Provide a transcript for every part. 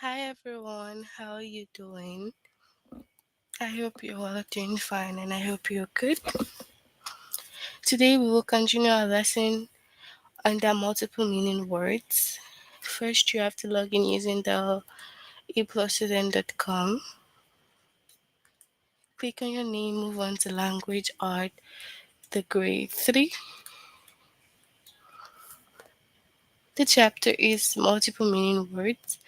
Hi everyone, how are you doing? I hope you all are doing fine and I hope you're good. Today we will continue our lesson under multiple meaning words. First, you have to log in using the aplusstudent.com. Click on your name, move on to language art, the grade 3. The chapter is multiple meaning words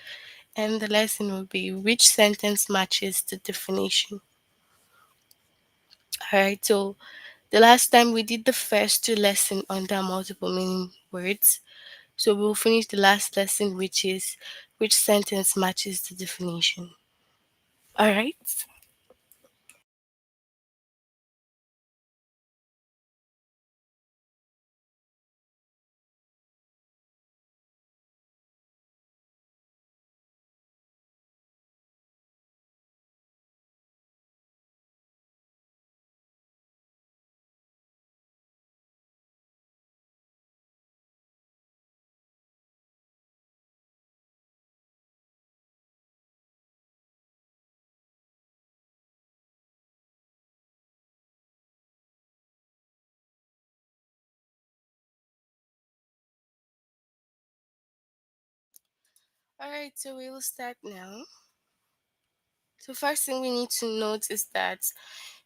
and the lesson will be which sentence matches the definition. Alright, so the last time we did the first two lessons under multiple meaning words. So we'll finish the last lesson, which is which sentence matches the definition. Alright? Alright, so we will start now. So first thing we need to note is that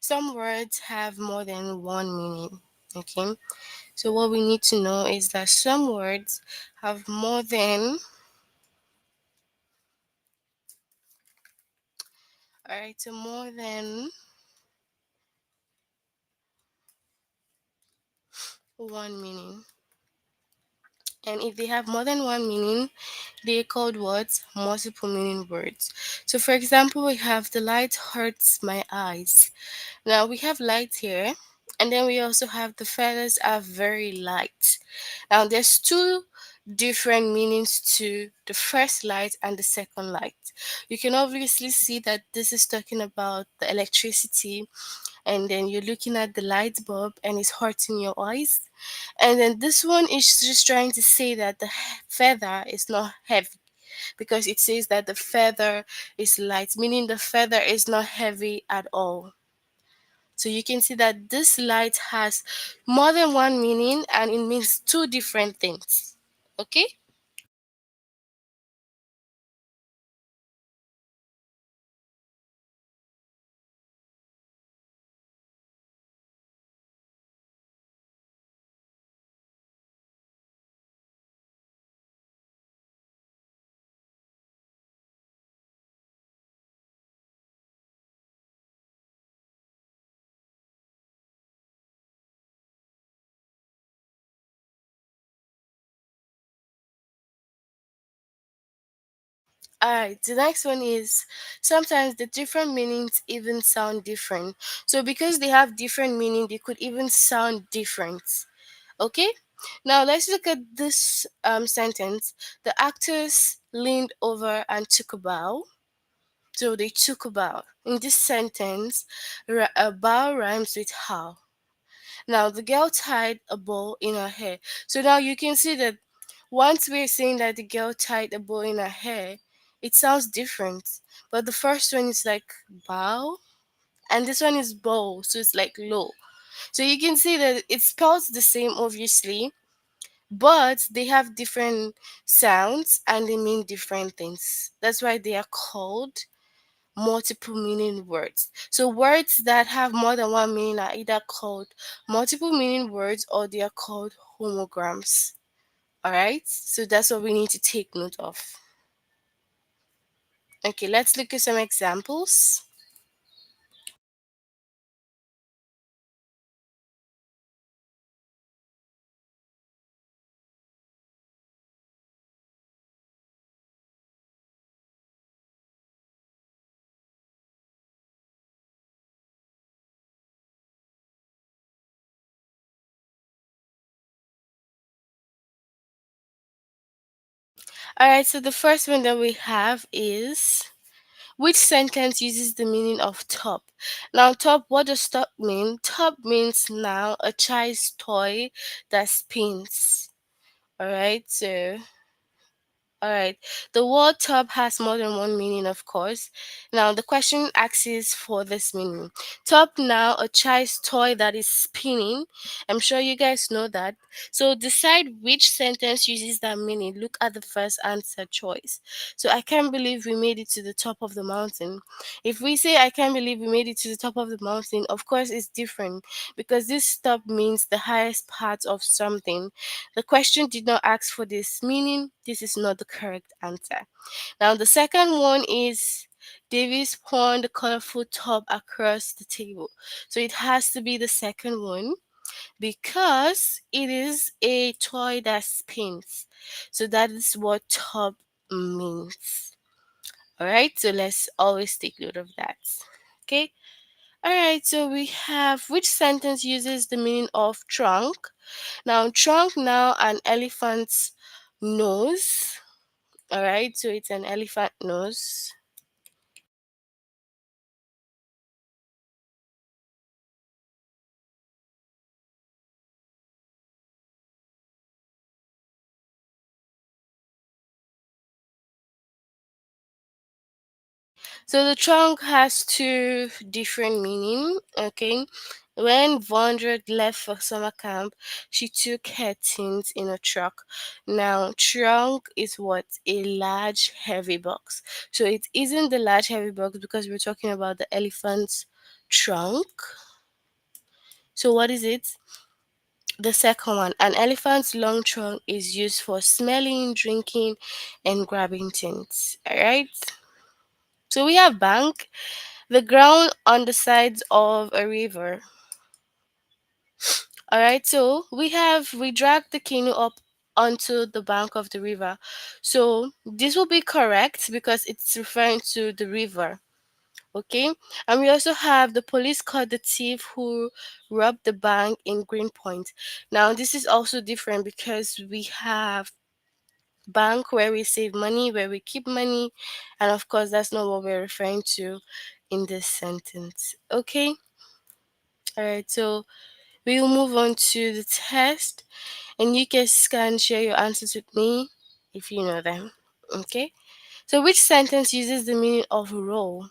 some words have more than one meaning. Okay? So what we need to know is that some words have more than alright, so more than one meaning. And if they have more than one meaning, they're called words multiple meaning words. So for example, we have the light hurts my eyes. Now we have light here, and then we also have the feathers are very light. Now there's two different meanings to the first light and the second light. You can obviously see that this is talking about the electricity, and then you're looking at the light bulb and it's hurting your eyes. And then this one is just trying to say that the feather is not heavy because it says that the feather is light, meaning the feather is not heavy at all. So you can see that this light has more than one meaning and it means two different things. Okay? Alright, the next one is sometimes the different meanings even sound different. So because they have different meaning, they could even sound different. Okay? Now let's look at this sentence. The actors leaned over and took a bow. So they took a bow. In this sentence, a bow rhymes with how. Now the girl tied a bow in her hair. So now you can see that once we're saying that the girl tied a bow in her hair, it sounds different. But the first one is like bow, and this one is bow, so it's like low. So you can see that it spells the same, obviously, but they have different sounds and they mean different things. That's why they are called multiple meaning words. So words that have more than one meaning are either called multiple meaning words or they are called homograms. All right? So that's what we need to take note of. Okay, let's look at some examples. All right, so the first one that we have is which sentence uses the meaning of top? Now, top, what does top mean? Top means now a child's toy that spins. All right, so All right. The word top has more than one meaning, of course. Now, the question asks for this meaning. Top now, a child's toy that is spinning. I'm sure you guys know that. So, decide which sentence uses that meaning. Look at the first answer choice. So, I can't believe we made it to the top of the mountain. If we say, I can't believe we made it to the top of the mountain, of course, it's different because this top means the highest part of something. The question did not ask for this, meaning this is not the correct answer. Now, the second one is David spun the colorful top across the table. So it has to be the second one because it is a toy that spins. So that is what top means. All right, so let's always take note of that. Okay. All right, so we have which sentence uses the meaning of trunk? Now, trunk now an elephant's nose. All right, so it's an elephant nose. So the trunk has two different meaning. Okay, when Vondra left for summer camp, she took her things in a truck. Now, trunk is what a large heavy box. So it isn't the large heavy box because we're talking about the elephant's trunk. So what is it? The second one, an elephant's long trunk is used for smelling, drinking, and grabbing things. Alright? So we have bank, the ground on the sides of a river. Alright, so we drag the canoe up onto the bank of the river. So this will be correct because it's referring to the river. Okay, and we also have the police caught the thief who robbed the bank in Greenpoint. Now this is also different because we have bank where we save money, where we keep money, and of course that's not what we're referring to in this sentence. Okay, all right, so we'll move on to the test, and you guys can share your answers with me if you know them. Okay, so which sentence uses the meaning of roll?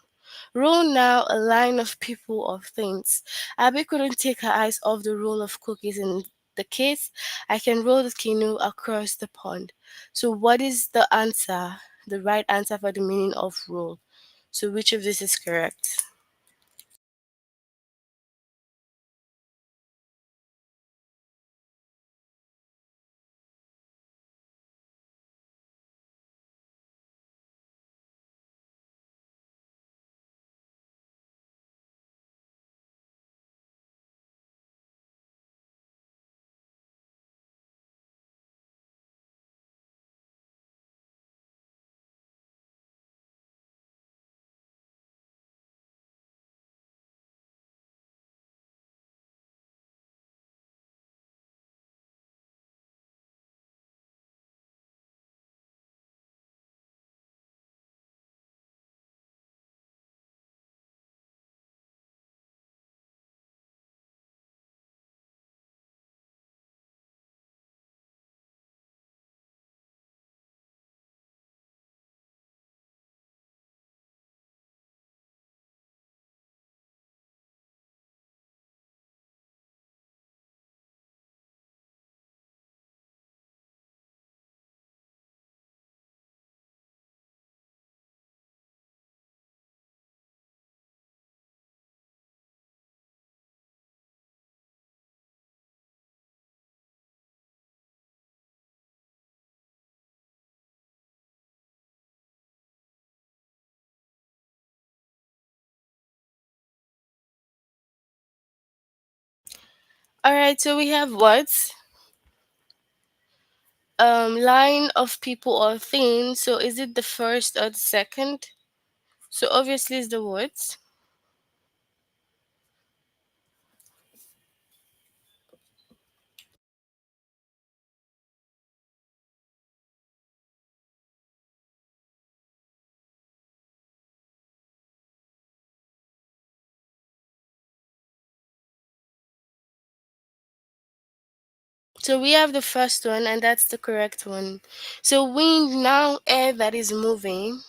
Roll now a line of people or things. Abby couldn't take her eyes off the roll of cookies in the case. I can roll the canoe across the pond. So what is the answer? The right answer for the meaning of roll. So which of this is correct? Alright, so we have what? Line of people or things. So is it the first or the second? So obviously it's the words. So we have the first one, and that's the correct one. So wind, now air that is moving.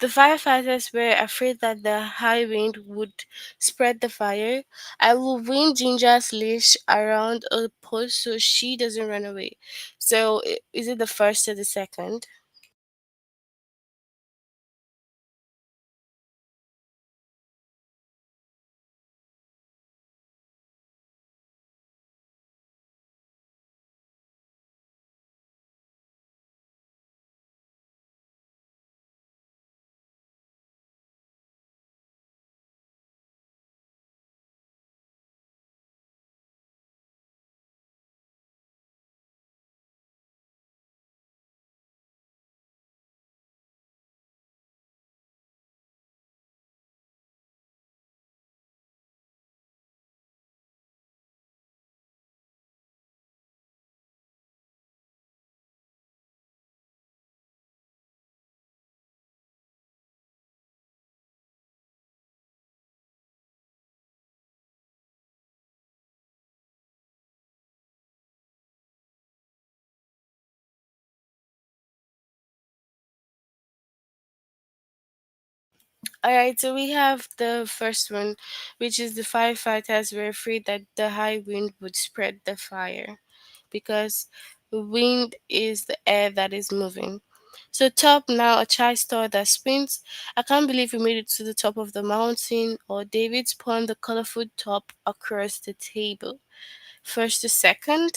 The firefighters were afraid that the high wind would spread the fire. I will wind Ginger's leash around a post so she doesn't run away. So is it the first or the second? All right, so we have the first one, which is the firefighters were afraid that the high wind would spread the fire because wind is the air that is moving. So top now a chai store that spins. I can't believe we made it to the top of the mountain. Or David spun the colorful top across the table. First to second.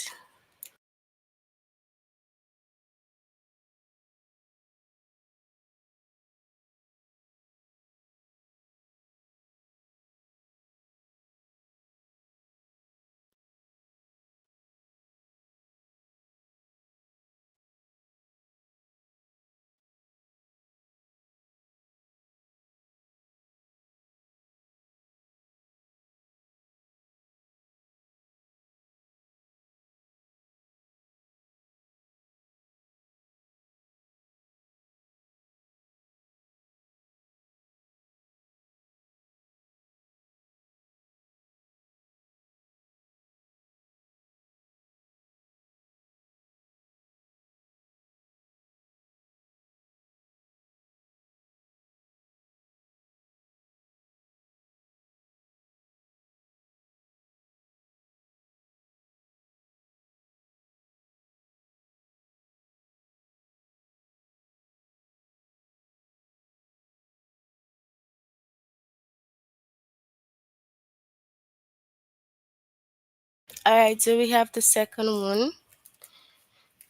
Alright, so we have the second one.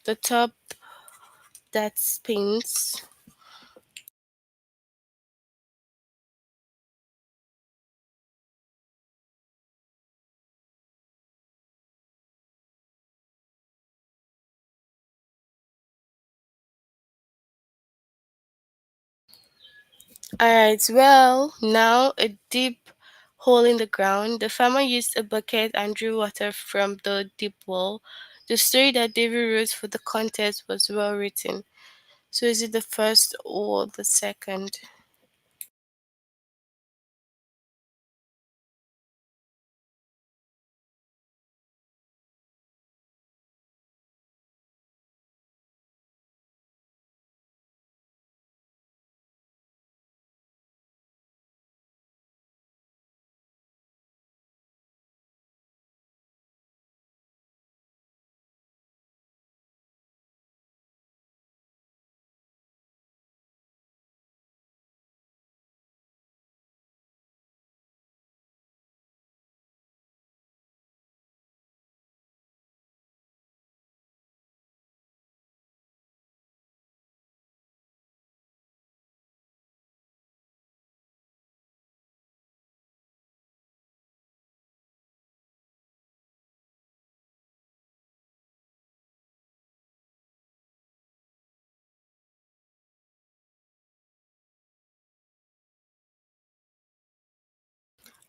The top that spins. Alright, well, now a deep hole in the ground. The farmer used a bucket and drew water from the deep well. The story that David wrote for the contest was well written. So is it the first or the second?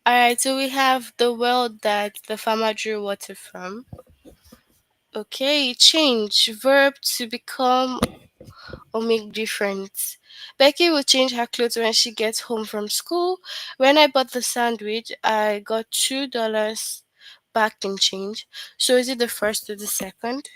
Alright, so we have the well that the farmer drew water from. Okay, change verb to become or make difference. Becky will change her clothes when she gets home from school. When I bought the sandwich, I got $2, back in change. So is it the first or the second?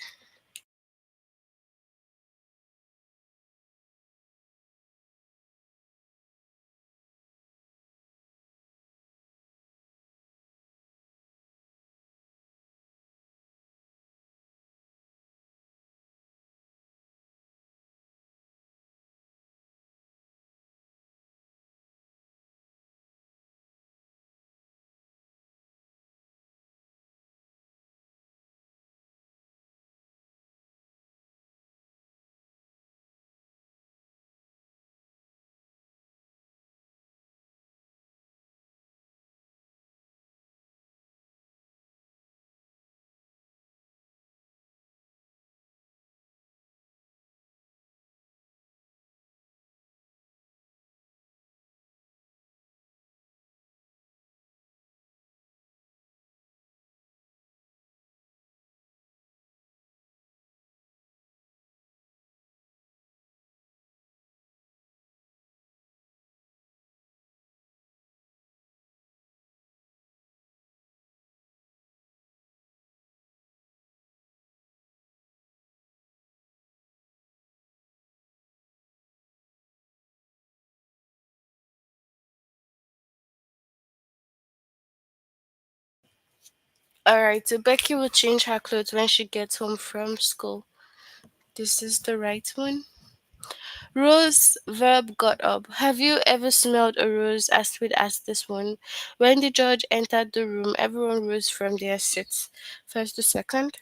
Alright, so Becky will change her clothes when she gets home from school. This is the right one. Rose verb got up. Have you ever smelled a rose as sweet as this one? When the judge entered the room, everyone rose from their seats. First to second.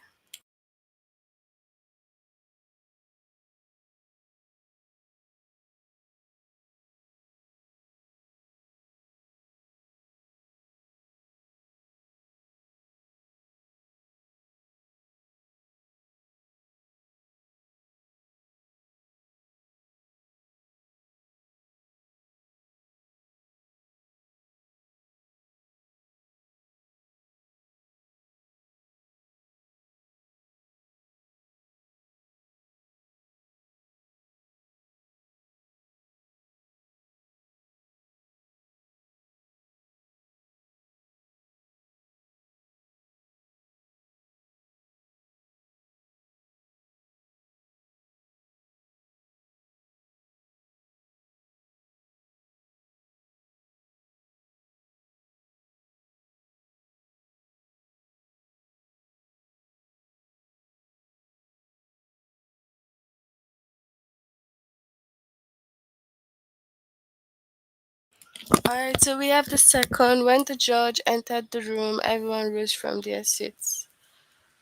Alright, so we have the second. When the judge entered the room, everyone rose from their seats.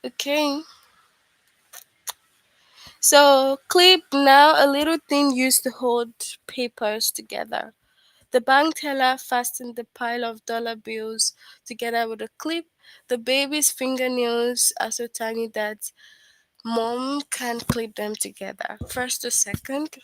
Okay. So clip now a little thing used to hold papers together. The bank teller fastened the pile of dollar bills together with a clip. The baby's fingernails are so tiny that mom can't clip them together. First to second.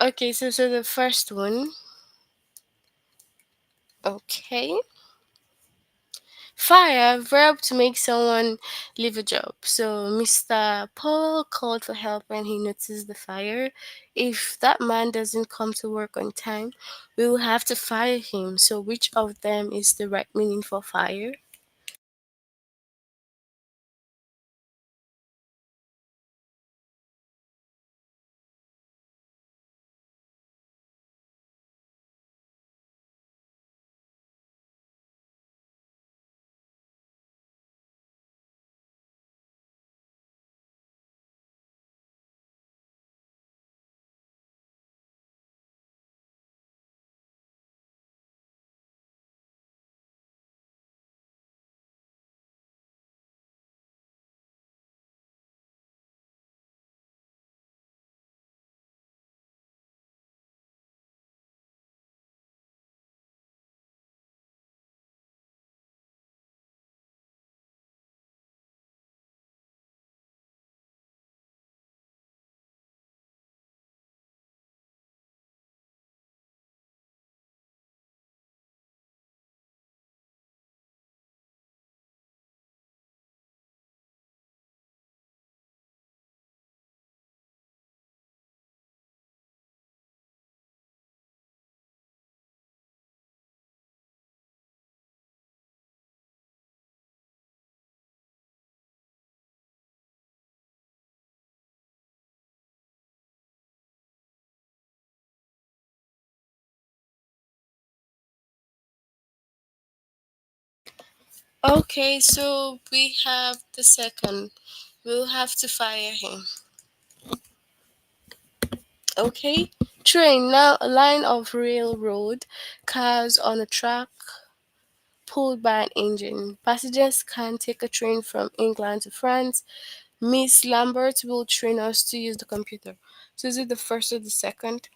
Okay, so the first one. Okay. Fire, verb to make someone leave a job. So Mr. Paul called for help when he noticed the fire. If that man doesn't come to work on time, we will have to fire him. So which of them is the right meaning for fire? Okay, so we have the second. We'll have to fire him. Okay. Train, now a line of railroad cars on a track pulled by an engine. Passengers can take a train from England to France. Miss Lambert will train us to use the computer. So is it the first or the second?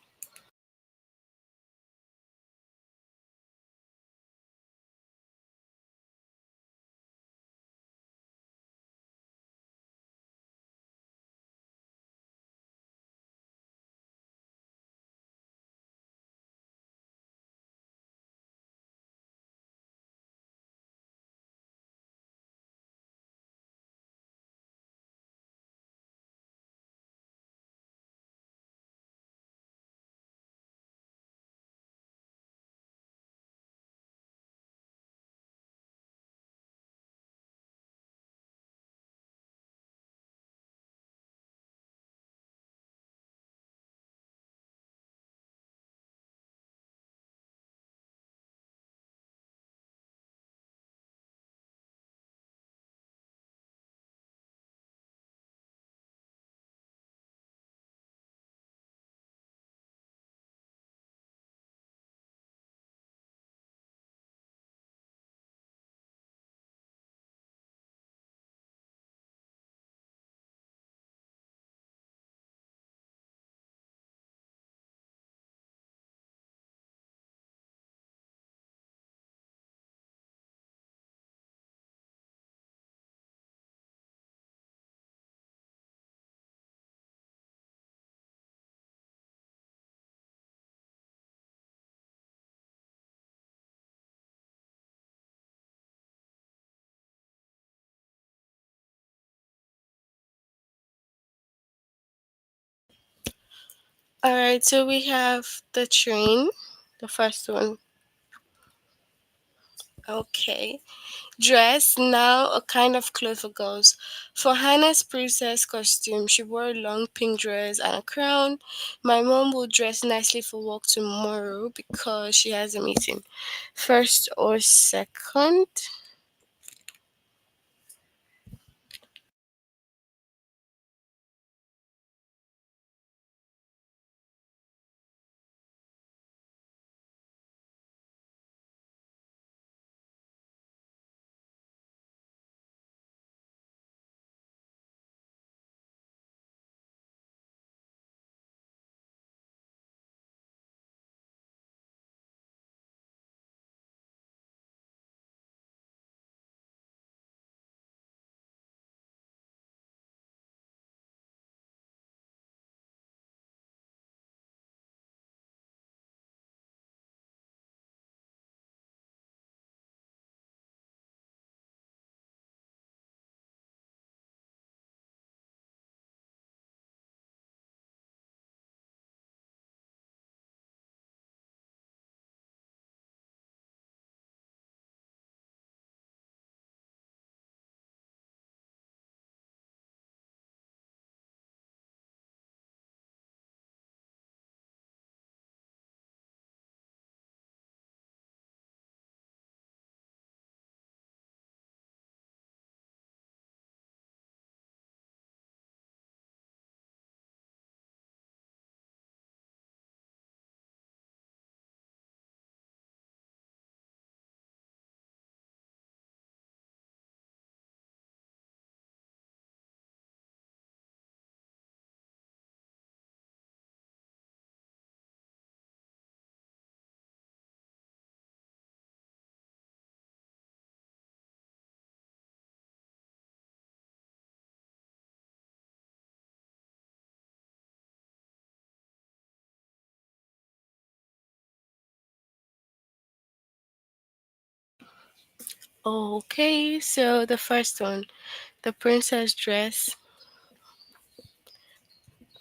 Alright, so we have the train, the first one. Okay. Dress, now a kind of cloth for girls. For Hannah's princess costume, she wore a long pink dress and a crown. My mom will dress nicely for work tomorrow because she has a meeting. First or second? Okay, so the first one, the princess dress.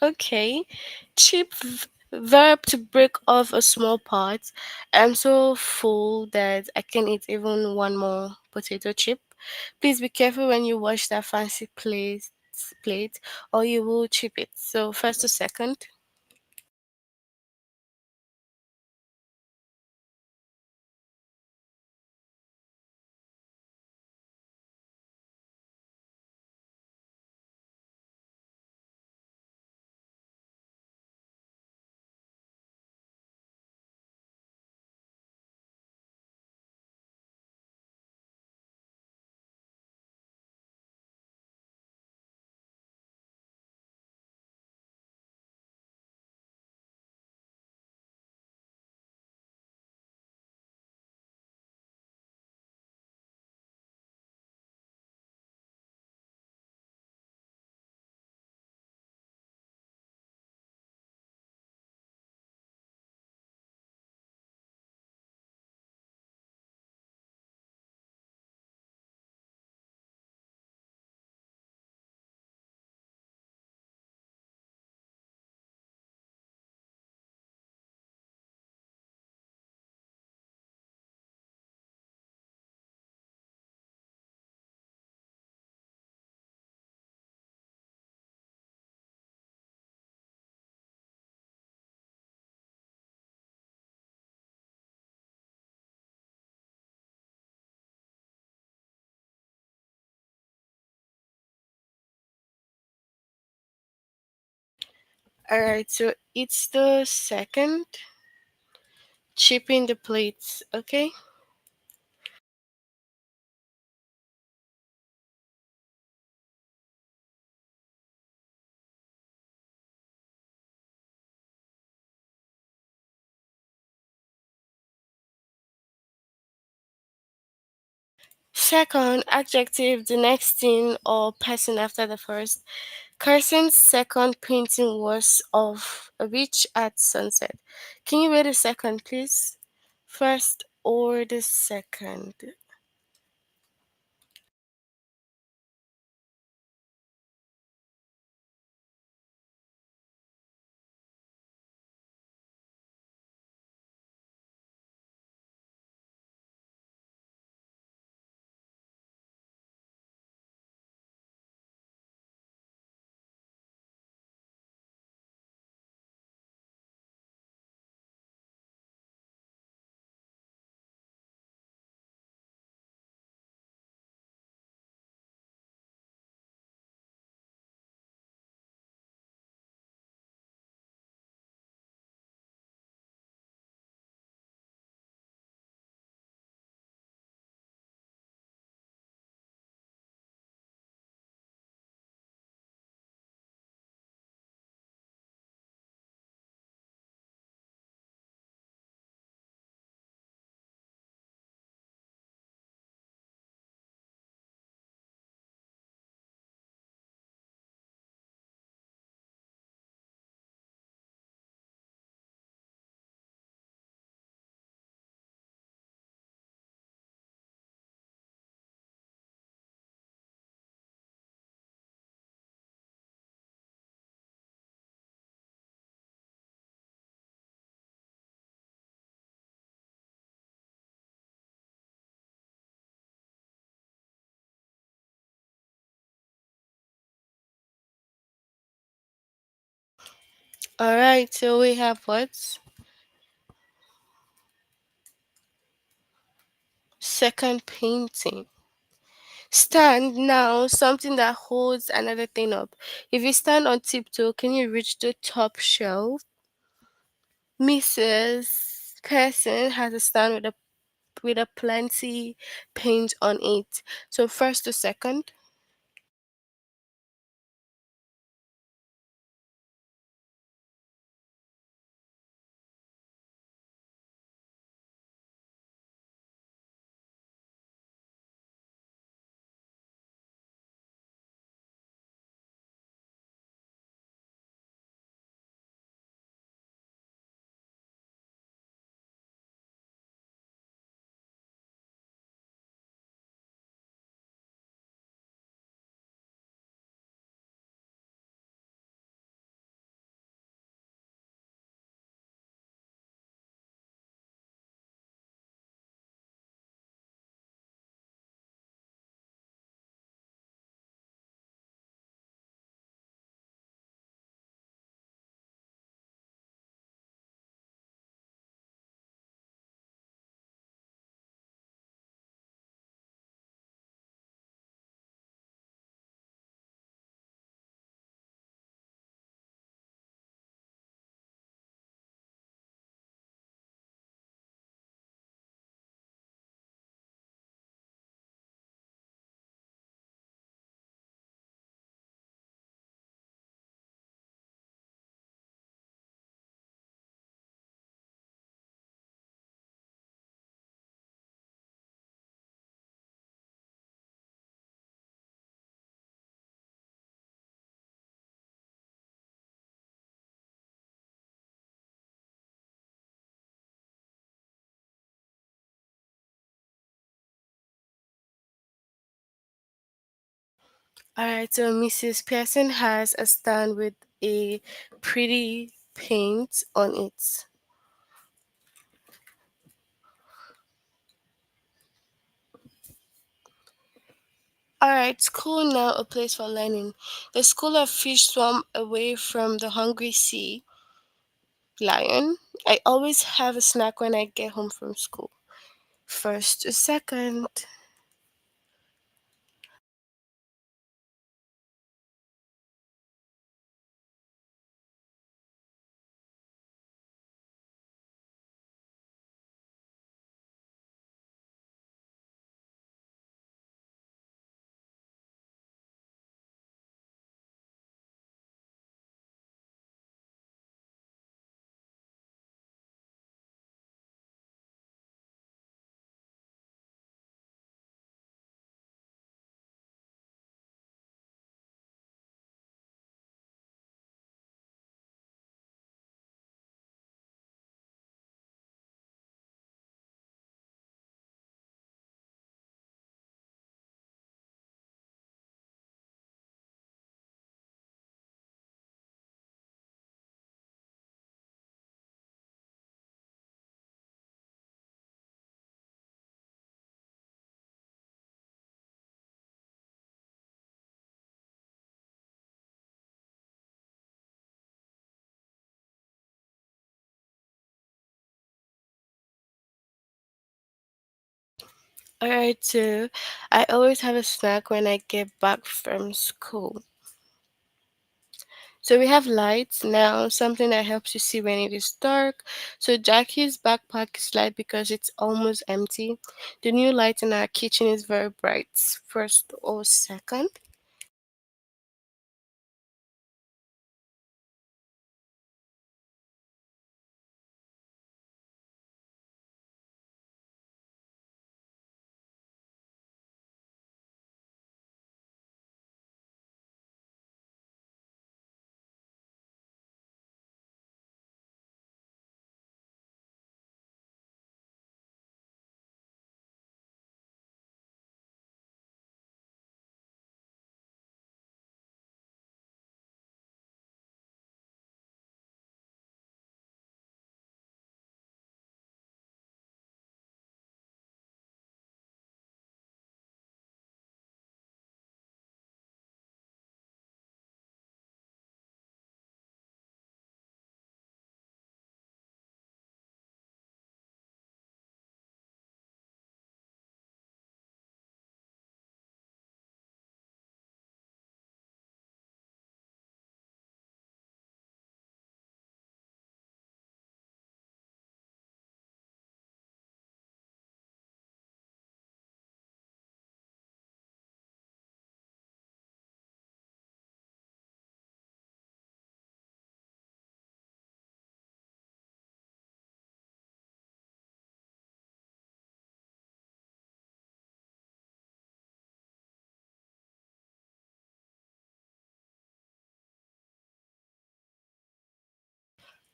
Okay, verb to break off a small part. I'm so full that I can eat even one more potato chip. Please be careful when you wash that fancy plate, or you will chip it. So first to second. Alright, so it's the second, chipping the plates, okay? Second, adjective, the next thing or person after the first. Carson's second painting was of a beach at sunset. Can you read the second, please? First or the second? Alright, so we have what? Second painting. Stand now, something that holds another thing up. If you stand on tiptoe, can you reach the top shelf? Mrs. Person has a stand with a plenty paint on it. So first to second. Alright, so Mrs. Pearson has a stand with a pretty paint on it. Alright, school now a place for learning. The school of fish swam away from the hungry sea lion. I always have a snack when I get home from school. First to second. Alright, so I always have a snack when I get back from school. So we have lights now, something that helps you see when it is dark. So Jackie's backpack is light because it's almost empty. The new light in our kitchen is very bright. First or second.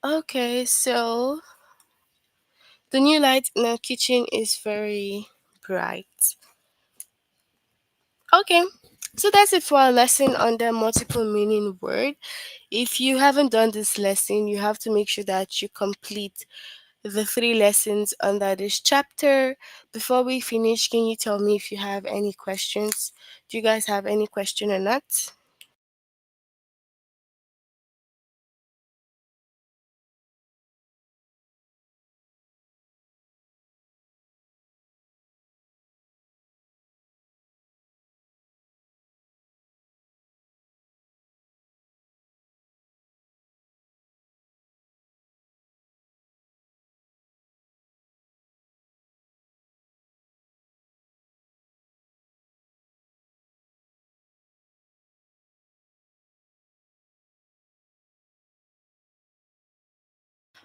Okay, so the new light in our kitchen is very bright. Okay, so that's it for our lesson on the multiple meaning word. If you haven't done this lesson, you have to make sure that you complete the three lessons under this chapter. Before we finish, can you tell me if you have any questions? Do you guys have any question or not?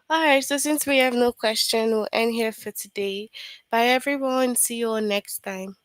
All right, so since we have no question, we'll end here for today. Bye, everyone. See you all next time.